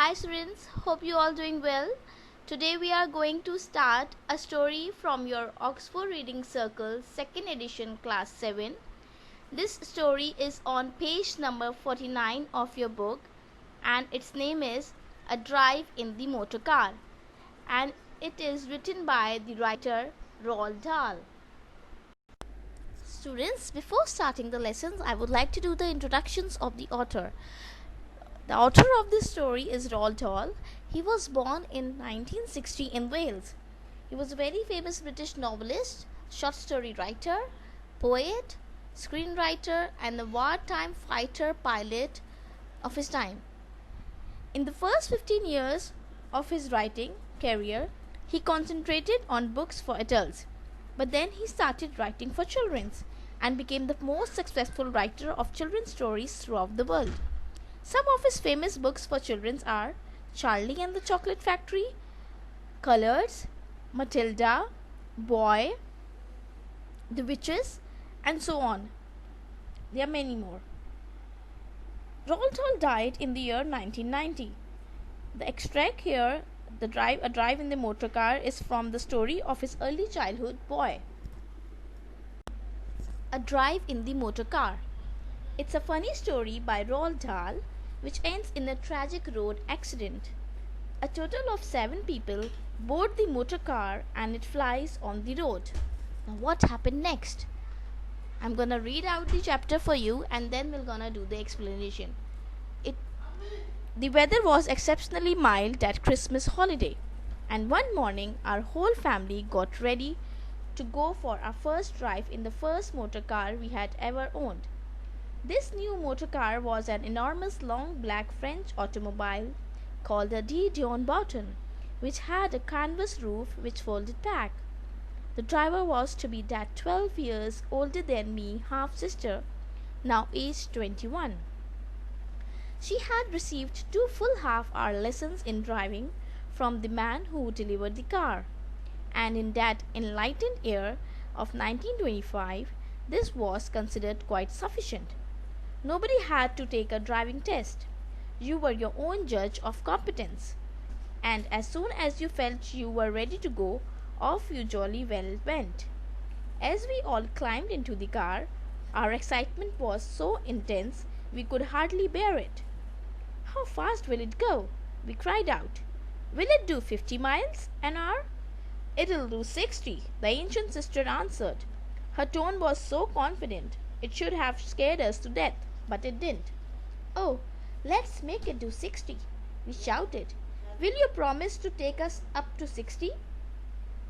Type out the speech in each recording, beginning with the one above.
Hi students, hope you all doing well. Today we are going to start a story from your Oxford Reading Circle 2nd edition class 7. This story is on page number 49 of your book and its name is A Drive in the Motor Car, and it is written by the writer Roald Dahl. Students, before starting the lessons, I would like to do the introductions of the author. The author of this story is Roald Dahl. He was born in 1960 in Wales. He was a very famous British novelist, short story writer, poet, screenwriter, and a wartime fighter pilot of his time. In the first 15 years of his writing career, he concentrated on books for adults, but then he started writing for children and became the most successful writer of children's stories throughout the world. Some of his famous books for children are Charlie and the Chocolate Factory, Colors, Matilda, Boy, The Witches, and so on. There are many more. Roald Dahl died in the year 1990. The extract here, A Drive in the Motor Car, is from the story of his early childhood boy. A Drive in the Motor Car. It's a funny story by Roald Dahl which ends in a tragic road accident. A total of 7 people board the motor car and it flies on the road. Now what happened next? I'm gonna read out the chapter for you and then we're gonna do the explanation. The weather was exceptionally mild that Christmas holiday, and one morning our whole family got ready to go for our first drive in the first motor car we had ever owned. This new motor car was an enormous long black French automobile called a de Dion Bouton, which had a canvas roof which folded back. The driver was to be that 12 years older than me half-sister, now aged 21. She had received 2 full half-hour lessons in driving from the man who delivered the car, and in that enlightened year of 1925, this was considered quite sufficient. Nobody had to take a driving test. You were your own judge of competence, and as soon as you felt you were ready to go, off you jolly well went. As we all climbed into the car, our excitement was so intense we could hardly bear it. "How fast will it go?" we cried out. "Will it do 50 miles an hour?" "It'll do 60, the ancient sister answered. Her tone was so confident it should have scared us to death, but it didn't. "Oh, let's make it do 60, we shouted. "Will you promise to take us up to 60?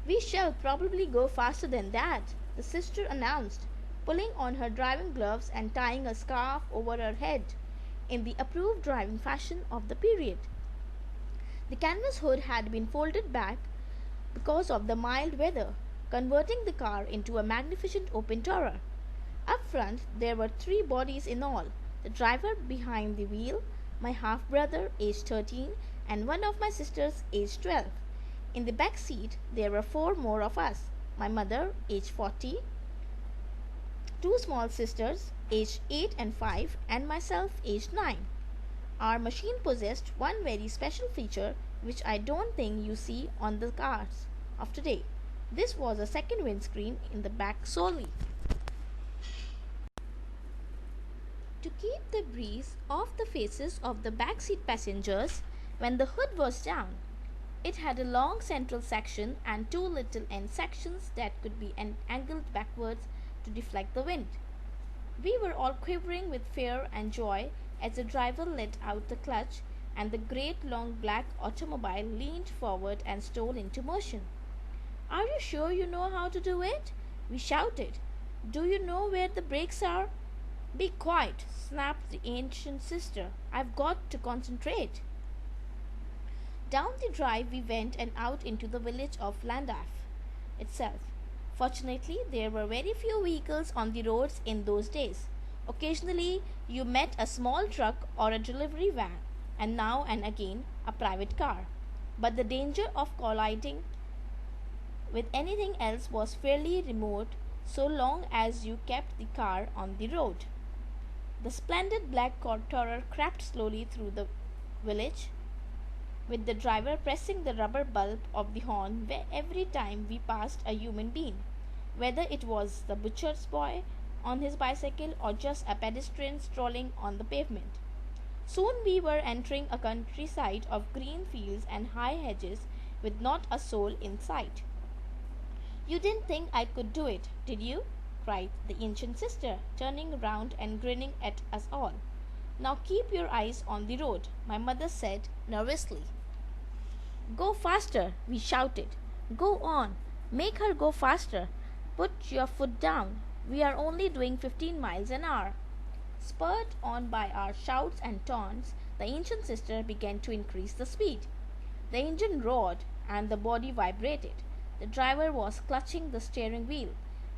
"We shall probably go faster than that," the sister announced, pulling on her driving gloves and tying a scarf over her head in the approved driving fashion of the period. The canvas hood had been folded back because of the mild weather, converting the car into a magnificent open tourer. Up front there were 3 bodies in all, the driver behind the wheel, my half-brother aged 13, and one of my sisters aged 12. In the back seat there were 4 more of us, my mother aged 40, 2 small sisters aged 8 and 5, and myself aged 9. Our machine possessed one very special feature which I don't think you see on the cars of today. This was a second windscreen in the back solely, to keep the breeze off the faces of the backseat passengers when the hood was down. It had a long central section and 2 little end sections that could be angled backwards to deflect the wind. We were all quivering with fear and joy as the driver let out the clutch and the great long black automobile leaned forward and stole into motion. "Are you sure you know how to do it?" we shouted. "Do you know where the brakes are?" "Be quiet," snapped the ancient sister. "I've got to concentrate." Down the drive we went and out into the village of Llandaff itself. Fortunately, there were very few vehicles on the roads in those days. Occasionally, you met a small truck or a delivery van, and now and again a private car. But the danger of colliding with anything else was fairly remote so long as you kept the car on the road. The splendid black tourer crept slowly through the village, with the driver pressing the rubber bulb of the horn every time we passed a human being, whether it was the butcher's boy on his bicycle or just a pedestrian strolling on the pavement. Soon we were entering a countryside of green fields and high hedges with not a soul in sight. You didn't think I could do it, did you? Cried the ancient sister, turning round and grinning at us all. Now keep your eyes on the road, my mother said nervously. Go faster, we shouted. Go on, make her go faster. Put your foot down. We are only doing 15 miles an hour. Spurred on by our shouts and taunts, the ancient sister began to increase the speed. The engine roared and the body vibrated. The driver was clutching the steering wheel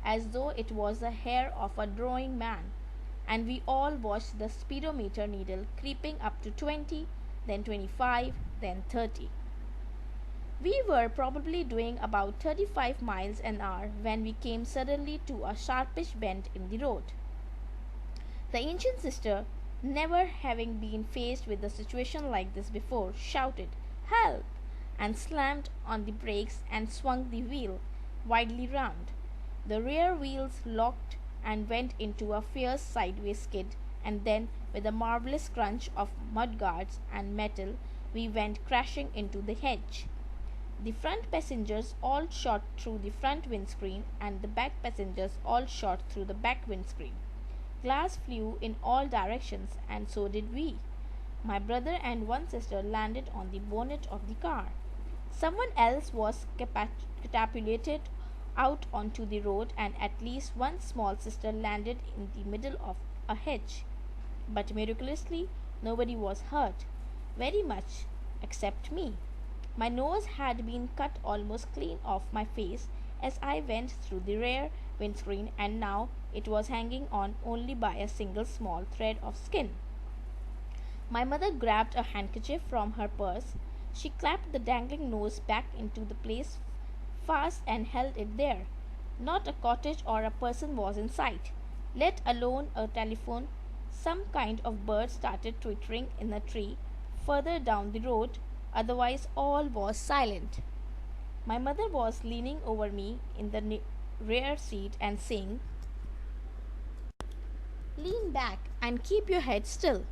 as though it was the hair of a drowning man, and we all watched the speedometer needle creeping up to 20, then 25, then 30. We were probably doing about 35 miles an hour when we came suddenly to a sharpish bend in the road. The ancient sister, never having been faced with a situation like this before, shouted, "Help!" and slammed on the brakes and swung the wheel widely round. The rear wheels locked and went into a fierce sideways skid, and then, with a marvelous crunch of mudguards and metal, we went crashing into the hedge. The front passengers all shot through the front windscreen, and the back passengers all shot through the back windscreen. Glass flew in all directions, and so did we. My brother and one sister landed on the bonnet of the car. Someone else was catapulted out onto the road, and at least one small sister landed in the middle of a hedge. But miraculously, nobody was hurt, very much, except me. My nose had been cut almost clean off my face as I went through the rear windscreen, and now it was hanging on only by a single small thread of skin. My mother grabbed a handkerchief from her purse. She clapped the dangling nose back into the place fast and held it there. Not a cottage or a person was in sight, let alone a telephone. Some kind of bird started twittering in a tree further down the road, otherwise all was silent. My mother was leaning over me in the rear seat and saying, "Lean back and keep your head still."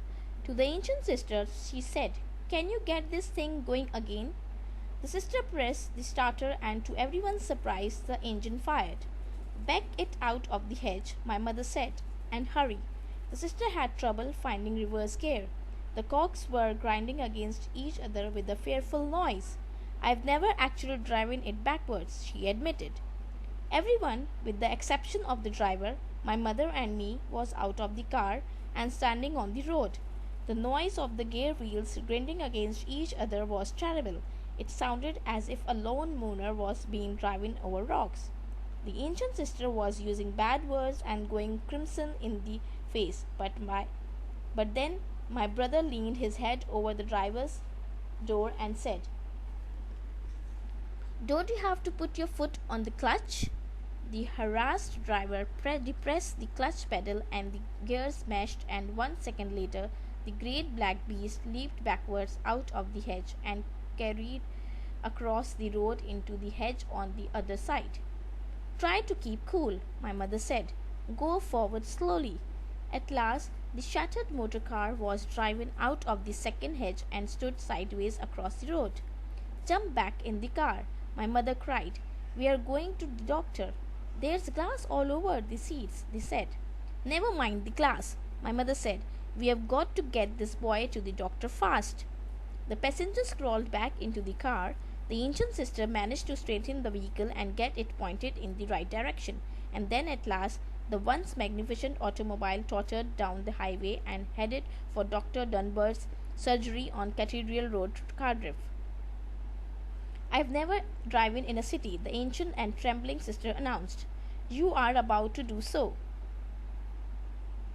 To the ancient sister she said, "Can you get this thing going again?" The sister pressed the starter, and to everyone's surprise the engine fired. "Back it out of the hedge," my mother said, "and hurry." The sister had trouble finding reverse gear. The cogs were grinding against each other with a fearful noise. "I've never actually driven it backwards," she admitted. Everyone, with the exception of the driver, my mother and me, was out of the car and standing on the road. The noise of the gear wheels grinding against each other was terrible. It sounded as if a lone mooner was being driven over rocks. The ancient sister was using bad words and going crimson in the face, but then my brother leaned his head over the driver's door and said, "Don't you have to put your foot on the clutch?" The harassed driver depressed the clutch pedal, and the gears smashed, and 1 second later the great black beast leaped backwards out of the hedge and carried across the road into the hedge on the other side. "Try to keep cool," my mother said. "Go forward slowly." At last the shattered motor car was driven out of the second hedge and stood sideways across the road. "Jump back in the car," my mother cried. "We are going to the doctor." "There's glass all over the seats," they said. "Never mind the glass," my mother said. "We have got to get this boy to the doctor fast." The passengers crawled back into the car. The ancient sister managed to straighten the vehicle and get it pointed in the right direction, and then at last the once magnificent automobile tottered down the highway and headed for Dr. Dunbar's surgery on Cathedral Road, Cardiff. "I've never driven in a city," the ancient and trembling sister announced. "You are about to do so,"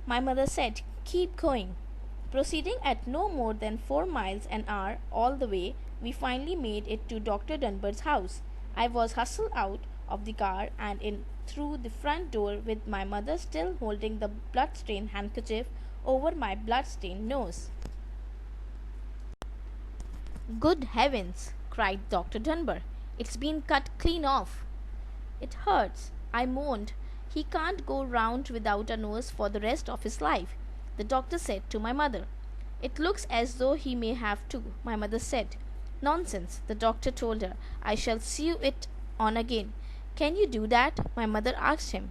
my mother said. "Keep going." Proceeding at no more than 4 miles an hour all the way, we finally made it to Dr. Dunbar's house. I was hustled out of the car and in through the front door with my mother still holding the blood-stained handkerchief over my blood-stained nose. Good heavens, cried Dr. Dunbar. It's been cut clean off. It hurts, I moaned. He can't go round without a nose for the rest of his life, the doctor said to my mother. It looks as though he may have to, my mother said. Nonsense, the doctor told her. I shall sew it on again. Can you do that? My mother asked him.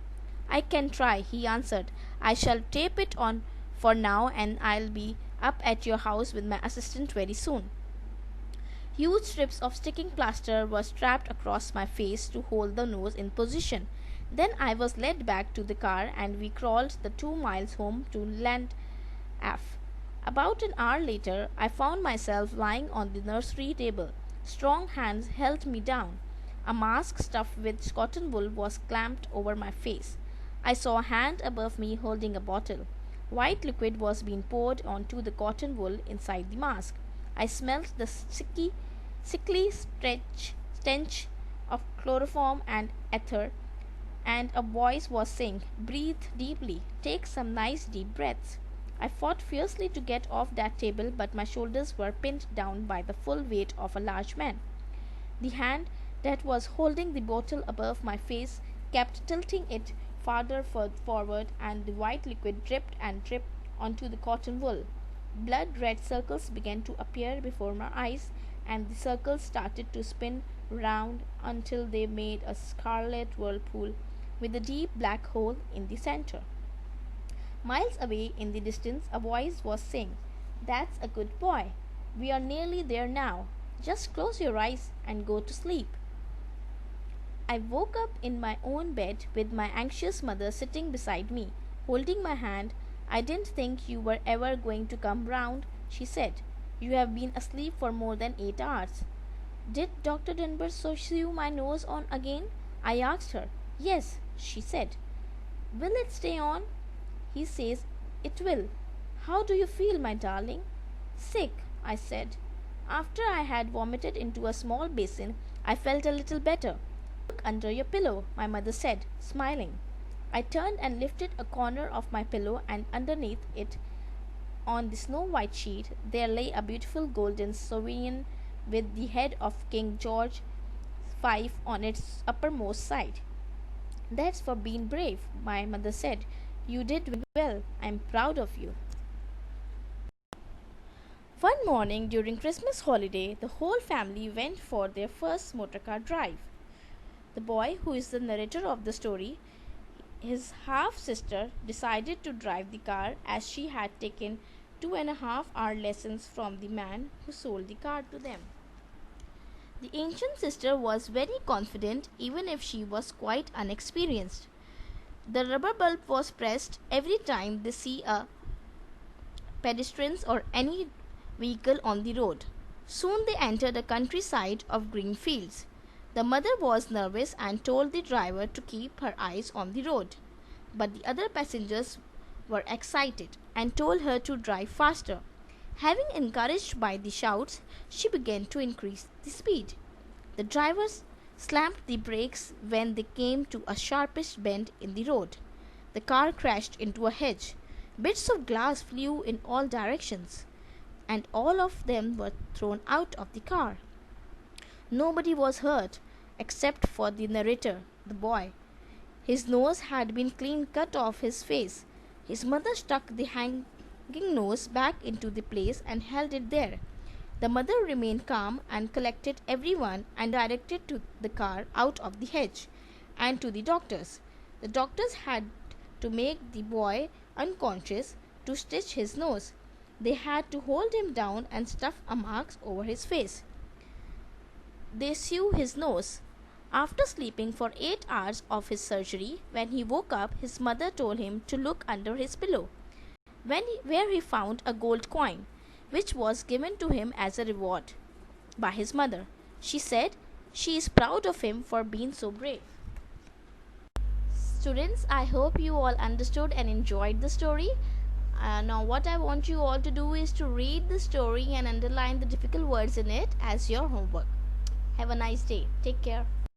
I can try, he answered. I shall tape it on for now and I'll be up at your house with my assistant very soon. Huge strips of sticking plaster were strapped across my face to hold the nose in position. Then I was led back to the car and we crawled the 2 miles home to Land-Af. About an hour later, I found myself lying on the nursery table. Strong hands held me down. A mask stuffed with cotton wool was clamped over my face. I saw a hand above me holding a bottle. White liquid was being poured onto the cotton wool inside the mask. I smelt the sickly stench of chloroform and ether, and a voice was saying, Breathe deeply, take some nice deep breaths. I fought fiercely to get off that table, but my shoulders were pinned down by the full weight of a large man. The hand that was holding the bottle above my face kept tilting it farther forward, and the white liquid dripped and dripped onto the cotton wool. Blood-red circles began to appear before my eyes, and the circles started to spin round until they made a scarlet whirlpool with a deep black hole in the center. Miles away in the distance, a voice was saying, That's a good boy. We are nearly there now. Just close your eyes and go to sleep. I woke up in my own bed with my anxious mother sitting beside me, holding my hand. I didn't think you were ever going to come round, she said. You have been asleep for more than 8 hours. Did Dr. Dunbar sew my nose on again? I asked her. Yes, she said. Will it stay on? He says it will. How do you feel, my darling? Sick, I said. After I had vomited into a small basin, I felt a little better. Look under your pillow, my mother said, smiling. I turned and lifted a corner of my pillow, and underneath it, on the snow-white sheet, there lay a beautiful golden sovereign with the head of King George V on its uppermost side. That's for being brave, my mother said. You did well. I'm proud of you. One morning during Christmas holiday, the whole family went for their first motorcar drive. The boy, who is the narrator of the story, his half-sister, decided to drive the car as she had taken 2.5-hour lessons from the man who sold the car to them. The ancient sister was very confident even if she was quite unexperienced. The rubber bulb was pressed every time they see a pedestrians or any vehicle on the road. Soon they entered a countryside of green fields. The mother was nervous and told the driver to keep her eyes on the road. But the other passengers were excited and told her to drive faster. Having encouraged by the shouts, she began to increase the speed. The drivers slammed the brakes when they came to a sharpish bend in the road. The car crashed into a hedge. Bits of glass flew in all directions, and all of them were thrown out of the car. Nobody was hurt, except for the narrator, the boy. His nose had been clean cut off his face. His mother stuck the hanging nose back into the place and held it there. The mother remained calm and collected everyone and directed to the car out of the hedge and to the doctors. The doctors had to make the boy unconscious to stitch his nose. They had to hold him down and stuff a mask over his face. They sewed his nose. After sleeping for 8 hours of his surgery, when he woke up, his mother told him to look under his pillow, where he found a gold coin, which was given to him as a reward by his mother. She said she is proud of him for being so brave. Students, I hope you all understood and enjoyed the story. Now what I want you all to do is to read the story and underline the difficult words in it as your homework. Have a nice day. Take care.